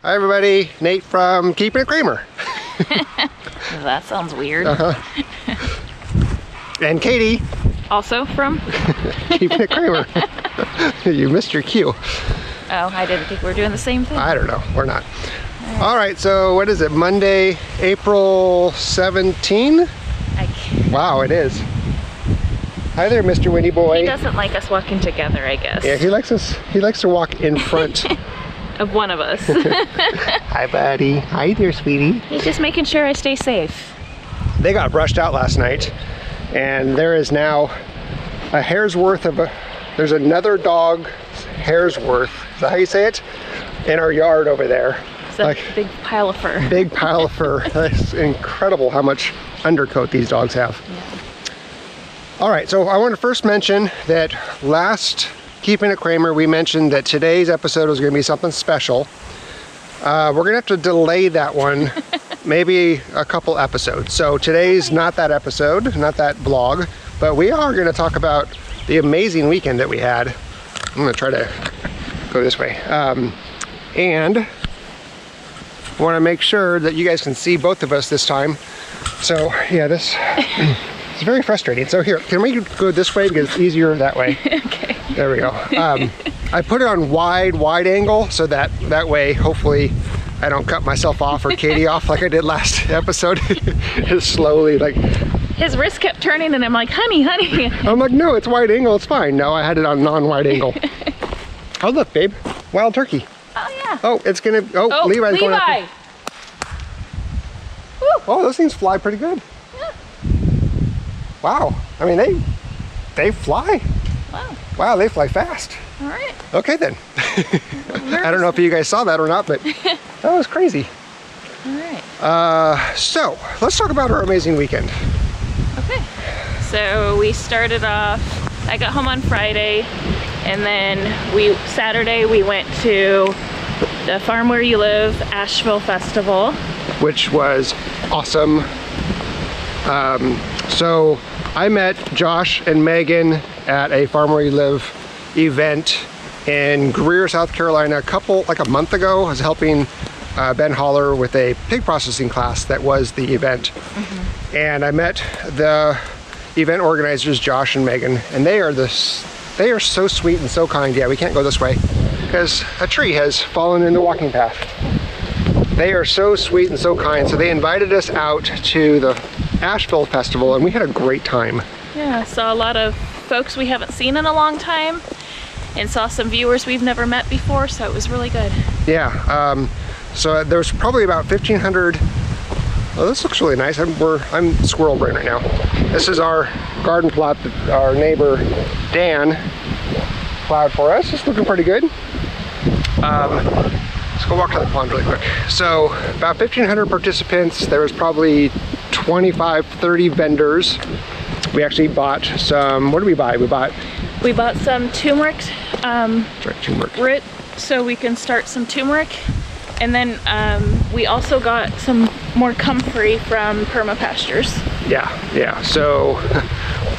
Hi everybody, Nate from Keeping It Kraemer. That sounds weird. And Katie. Also from Keeping It Kraemer. You missed your cue. Oh, I didn't think we were doing the same thing. I don't know, we're not. All right, so what is it, Monday, April 17? Wow, it is. Hi there, Mr. Winnie Boy. He doesn't like us walking together, I guess. Yeah, he likes to walk in front. Of one of us. Hi, buddy. Hi there, sweetie. He's just making sure I stay safe. They got brushed out last night, and there is now a hair's worth of there's another dog hair's worth, is that how you say it? In our yard over there. It's a big pile of fur. Big pile of fur. It's incredible how much undercoat these dogs have. Yeah. All right, so I want to first mention that last Keeping It Kraemer, we mentioned that today's episode was going to be something special. We're going to have to delay that one maybe a couple episodes. So today's not that episode, not that vlog, but we are going to talk about the amazing weekend that we had. I'm going to try to go this way. And I want to make sure that you guys can see both of us this time. So yeah, this it's very frustrating. So here, can we go this way because it's easier that way? Okay. There we go. I put it on wide angle so that way hopefully I don't cut myself off or Katie off like I did last episode. Just slowly, like. His wrist kept turning and I'm like, honey. I'm like, no, it's wide angle, it's fine. No, I had it on non-wide angle. Oh look, babe, wild turkey. Oh yeah. Oh, it's gonna, Levi's going up. Oh, those things fly pretty good. Yeah. Wow, I mean, they fly. Wow. Wow, they fly fast. All right. Okay then. I don't know if you guys saw that or not, but that was crazy. All right. So let's talk about our amazing weekend. Okay. So we started off, I got home on Friday, and then Saturday we went to the Farm Where You Live Asheville Festival. Which was awesome. So I met Josh and Megan at a Farm Where You Live event in Greer, South Carolina like a month ago. I was helping Ben Holler with a pig processing class that was the event. And I met the event organizers, Josh and Megan, and they are so sweet and so kind. Yeah, we can't go this way because a tree has fallen in the walking path. They are so sweet and so kind. So they invited us out to the Asheville Festival and we had a great time. Yeah, saw a lot of folks we haven't seen in a long time and saw some viewers we've never met before, so it was really good. Yeah, so there's probably about 1,500. Oh, this looks really nice. I'm squirrel brain right now. This is our garden plot that our neighbor Dan plowed for us. It's looking pretty good. Let's go walk to the pond really quick. So about 1,500 participants. There was probably 25, 30 vendors. We actually bought some, what did we buy? We bought some turmeric, turmeric so we can start some turmeric. And then we also got some more comfrey from Perma Pastures. Yeah, so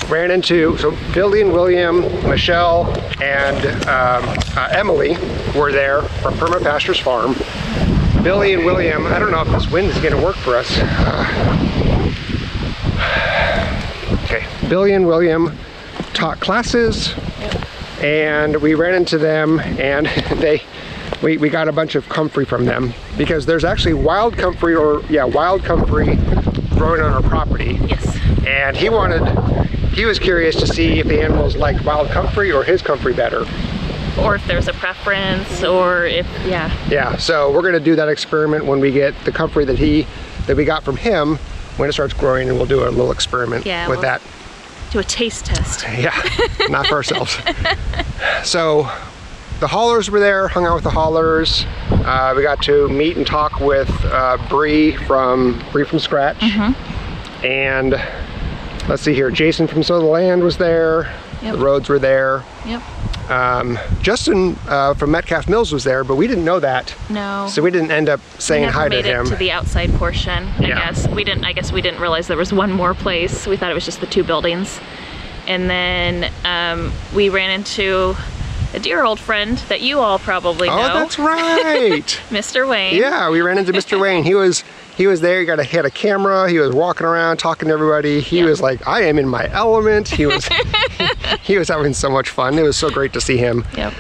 ran into, Billy and William, Michelle, and Emily were there from Perma Pastures Farm. Billy and William, I don't know if this wind is gonna work for us. Okay, Billy and William taught classes, and we ran into them, and we got a bunch of comfrey from them because there's actually wild comfrey growing on our property. Yes. And he was curious to see if the animals liked wild comfrey or his comfrey better. Or if there's a preference, or if, Yeah, so we're gonna do that experiment when we get the comfrey that we got from him when it starts growing, and we'll do a little experiment with that. Do a taste test. Yeah, not for ourselves. So the haulers were there, hung out with the haulers. We got to meet and talk with Bree from Scratch. And let's see here, Jason from So the Land was there. The Roads were there. Justin from Metcalf Mills was there, but we didn't know that. No. So we didn't end up saying hi to him. We never made it to the outside portion, I guess. I guess we didn't realize there was one more place. We thought it was just the two buildings. And then we ran into a dear old friend that you all probably know. Oh, that's right. Mr. Wayne. Yeah, we ran into Mr. Wayne. He was there. He had a camera. He was walking around talking to everybody. He was like, I am in my element. He was he was having so much fun. It was so great to see him. Yep.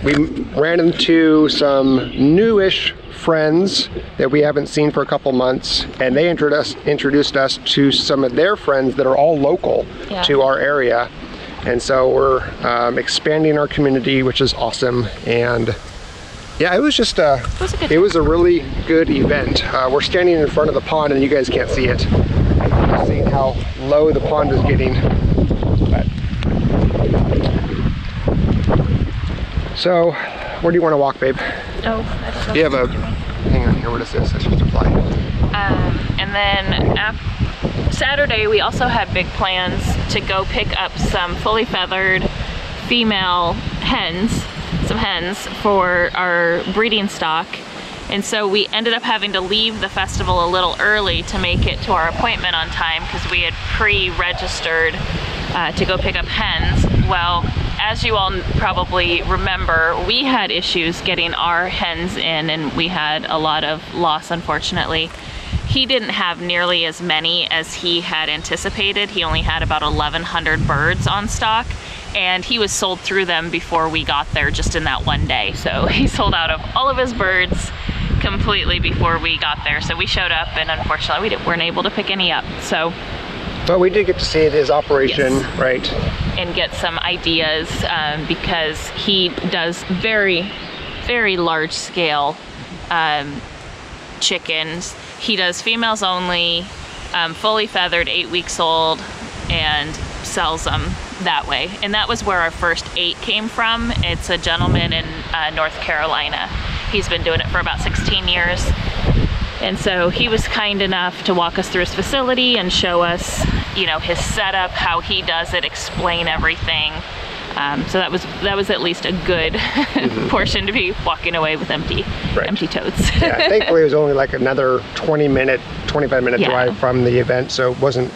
We ran into some newish friends that we haven't seen for a couple months, and they introduced us to some of their friends that are all local to our area. And so we're expanding our community, which is awesome. And yeah, it was just it was a really good event. We're standing in front of the pond, and you guys can't see it. You're seeing how low the pond is getting. But so, where do you want to walk, babe? Oh, I don't know. Do you have a? Hang on here. What is this? That's just a fly. And then Saturday, we also had big plans to go pick up some fully feathered female hens, some hens for our breeding stock. And so we ended up having to leave the festival a little early to make it to our appointment on time because we had pre-registered to go pick up hens. Well, as you all probably remember, we had issues getting our hens in, and we had a lot of loss, unfortunately. He didn't have nearly as many as he had anticipated. He only had about 1,100 birds on stock, and he was sold through them before we got there just in that one day. So he sold out of all of his birds completely before we got there. So we showed up, and unfortunately we weren't able to pick any up. So, but we did get to see his operation, yes, right? And get some ideas because he does very, very large scale chickens. He does females only, fully feathered, 8 weeks old, and sells them that way. And that was where our first 8 came from. It's a gentleman in North Carolina. He's been doing it for about 16 years. And so he was kind enough to walk us through his facility and show us, you know, his setup, how he does it, explain everything. So that was at least a good portion to be walking away with empty totes. Yeah, thankfully it was only like another 25 minute drive from the event, so it wasn't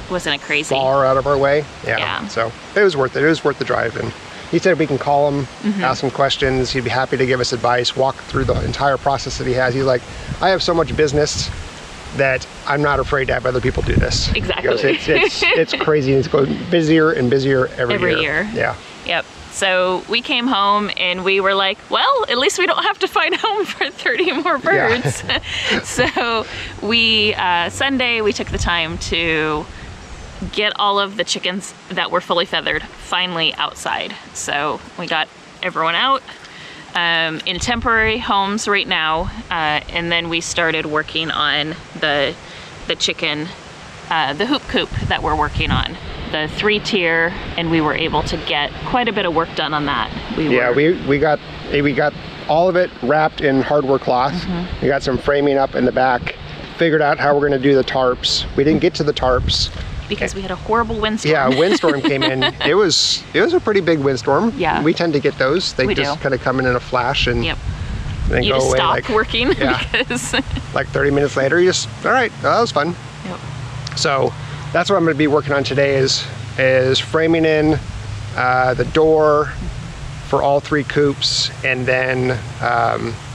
a crazy far out of our way. Yeah. So it was worth it. It was worth the drive. And he said we can call him, ask him questions. He'd be happy to give us advice, walk through the entire process that he has. He's like, I have so much business that I'm not afraid to have other people do this. Exactly. It's crazy. It's going busier and busier every year. Yeah. Yep. So we came home and we were like, well, at least we don't have to find a home for 30 more birds. Yeah. So we, Sunday, we took the time to get all of the chickens that were fully feathered finally outside. So we got everyone out in temporary homes right now, and then we started working on the chicken, the hoop coop that we're working on, the 3-tier, and we were able to get quite a bit of work done on that. We got all of it wrapped in hardware cloth. We got some framing up in the back, figured out how we're going to do the tarps. We didn't get to the tarps because we had a horrible windstorm. Yeah, a windstorm came in. It was a pretty big windstorm. Yeah. We tend to get those. They just kind of come in a flash and then you go just away. Stop working because like 30 minutes later, you just, all right, that was fun. Yep. So that's what I'm going to be working on today is framing in the door for all 3 coops, and then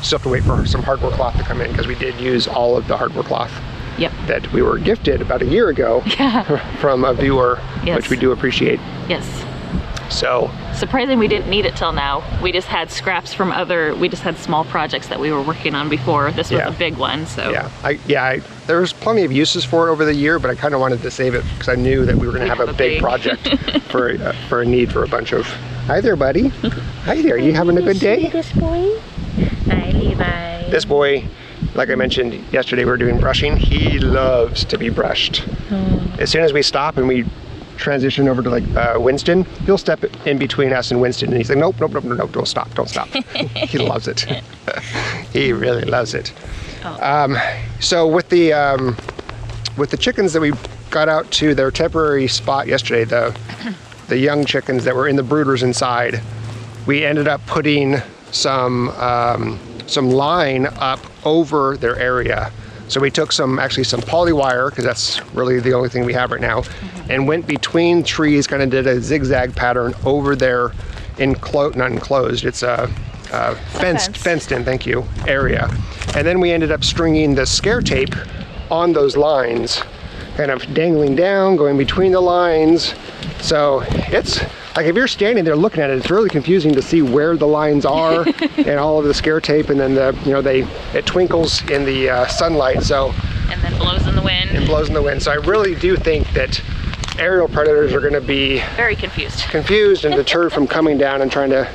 still have to wait for some hardware cloth to come in because we did use all of the hardware cloth that we were gifted about a year ago from a viewer, which we do appreciate. Yes. So surprising we didn't need it till now. We just had scraps from we just had small projects that we were working on before. This was a big one, so. There was plenty of uses for it over the year, but I kind of wanted to save it because I knew that we were going to have a big project for a need for a bunch of. Hi there, buddy. Hi there. You having a good day? This boy. Hi, Levi. This boy, like I mentioned yesterday, we were doing brushing. He loves to be brushed. As soon as we stop and we transition over to like Winston, he'll step in between us and Winston, and he's like, nope, don't stop. He loves it. He really loves it. So with the chickens that we got out to their temporary spot yesterday, the young chickens that were in the brooders inside, we ended up putting some line up over their area. So we took some poly wire, because that's really the only thing we have right now, and went between trees, kind of did a zigzag pattern over their not enclosed, it's a fenced in, thank you, area. And then we ended up stringing the scare tape on those lines, kind of dangling down, going between the lines. So it's like, if you're standing there looking at it, it's really confusing to see where the lines are and all of the scare tape, and then it twinkles in the sunlight. So, and then blows in the wind. And blows in the wind. So I really do think that aerial predators are going to be very confused and deterred from coming down and trying to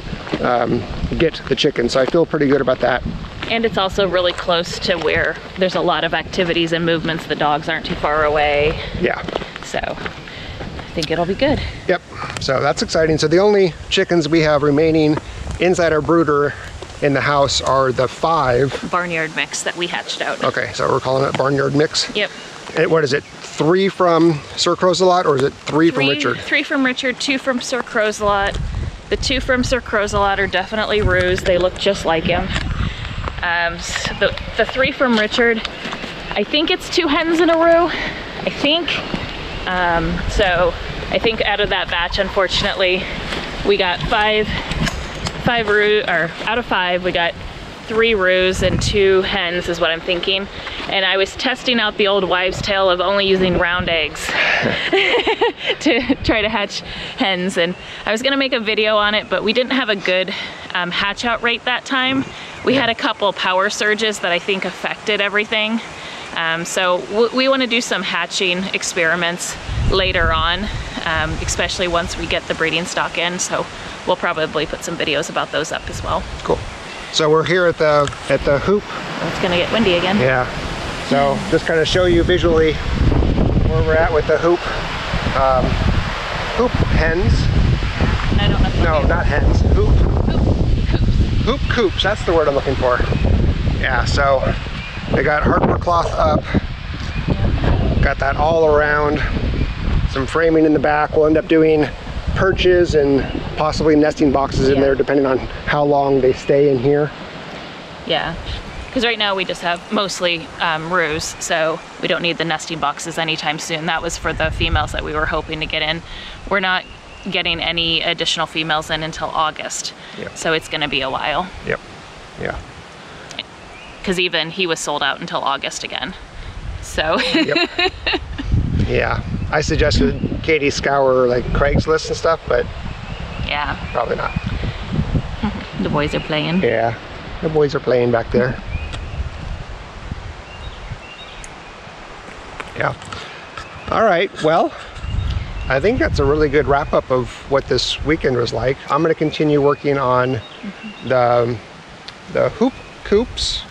get the chicken. So I feel pretty good about that. And it's also really close to where there's a lot of activities and movements. The dogs aren't too far away. Yeah. So I think it'll be good. Yep. So that's exciting. So the only chickens we have remaining inside our brooder in the house are the 5 barnyard mix that we hatched out. Okay, so we're calling it barnyard mix. Yep. And what is it? 3 from Sir Crow's-a-Lot, or is it 3 from Richard? 3 from Richard, 2 from Sir Crow's-a-Lot. The 2 from Sir Crow's-a-Lot are definitely roos. They look just like him. So the 3 from Richard, I think it's 2 hens in a row. I think. So I think out of that batch, unfortunately, we got 5 roos, or out of 5, we got 3 roos and 2 hens is what I'm thinking. And I was testing out the old wives' tale of only using round eggs to try to hatch hens. And I was gonna make a video on it, but we didn't have a good hatch out rate that time. We had a couple power surges that I think affected everything. So we wanna do some hatching experiments later on, especially once we get the breeding stock in. So we'll probably put some videos about those up as well. Cool. So we're here at the hoop. It's gonna get windy again. Yeah. So just kind of show you visually where we're at with the hoop hens. I don't know. No, not hens. Hoop coops. That's the word I'm looking for. Yeah. So they got hardwood cloth up. Got that all around. Some framing in the back. We'll end up doing perches and possibly nesting boxes in there, depending on how long they stay in here. Yeah, because right now we just have mostly roos, so we don't need the nesting boxes anytime soon. That was for the females that we were hoping to get in. We're not getting any additional females in until August, so it's going to be a while. Yep. Yeah. Because even he was sold out until August again. So. Yep. Yeah. I suggested Katie scour like Craigslist and stuff, but yeah, probably not. The boys are playing. Yeah, the boys are playing back there. Yeah. All right, well, I think that's a really good wrap up of what this weekend was like. I'm going to continue working on the hoop coops,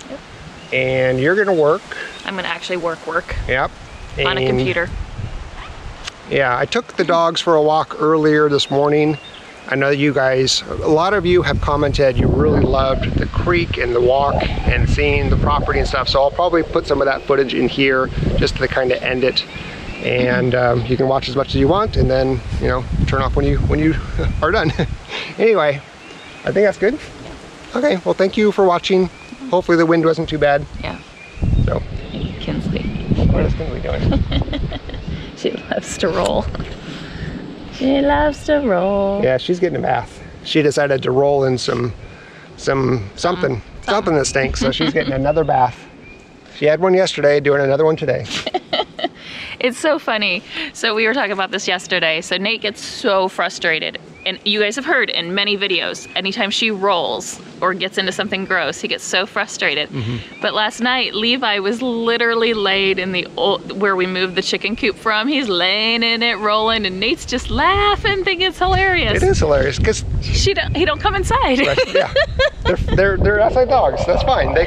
and you're going to work. I'm going to actually work. Yep. On a computer. Yeah, I took the dogs for a walk earlier this morning. I know you guys, a lot of you have commented you really loved the creek and the walk and seeing the property and stuff, so I'll probably put some of that footage in here just to kind of end it. And you can watch as much as you want, and then, you know, turn off when you are done. Anyway, I think that's good. Okay, well, thank you for watching. Hopefully the wind wasn't too bad. Yeah. So. Kinsley. What is Kinsley doing? She loves to roll. She loves to roll. Yeah, she's getting a bath. She decided to roll in something that stinks, so she's getting another bath. She had one yesterday, doing another one today. It's so funny. So we were talking about this yesterday. So Nate gets so frustrated, and you guys have heard in many videos, anytime she rolls or gets into something gross, he gets so frustrated. But last night, Levi was literally laid in the where we moved the chicken coop from. He's laying in it, rolling, and Nate's just laughing, thinking it's hilarious. It is hilarious because he don't come inside. Right, yeah, they're outside dogs. That's fine. They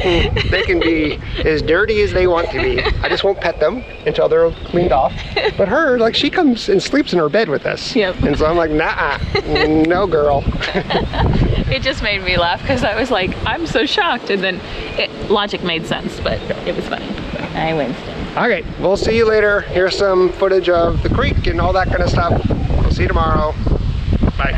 can be as dirty as they want to be. I just won't pet them until they're cleaned off. But her, like, she comes and sleeps in her bed with us. Yep. And so I'm like, nah, no, girl. It just made me laugh because I was like, I'm so shocked, and then logic made sense, but it was funny. I winced. Okay, we'll see you later. Here's some footage of the creek and all that kind of stuff. We'll see you tomorrow. Bye.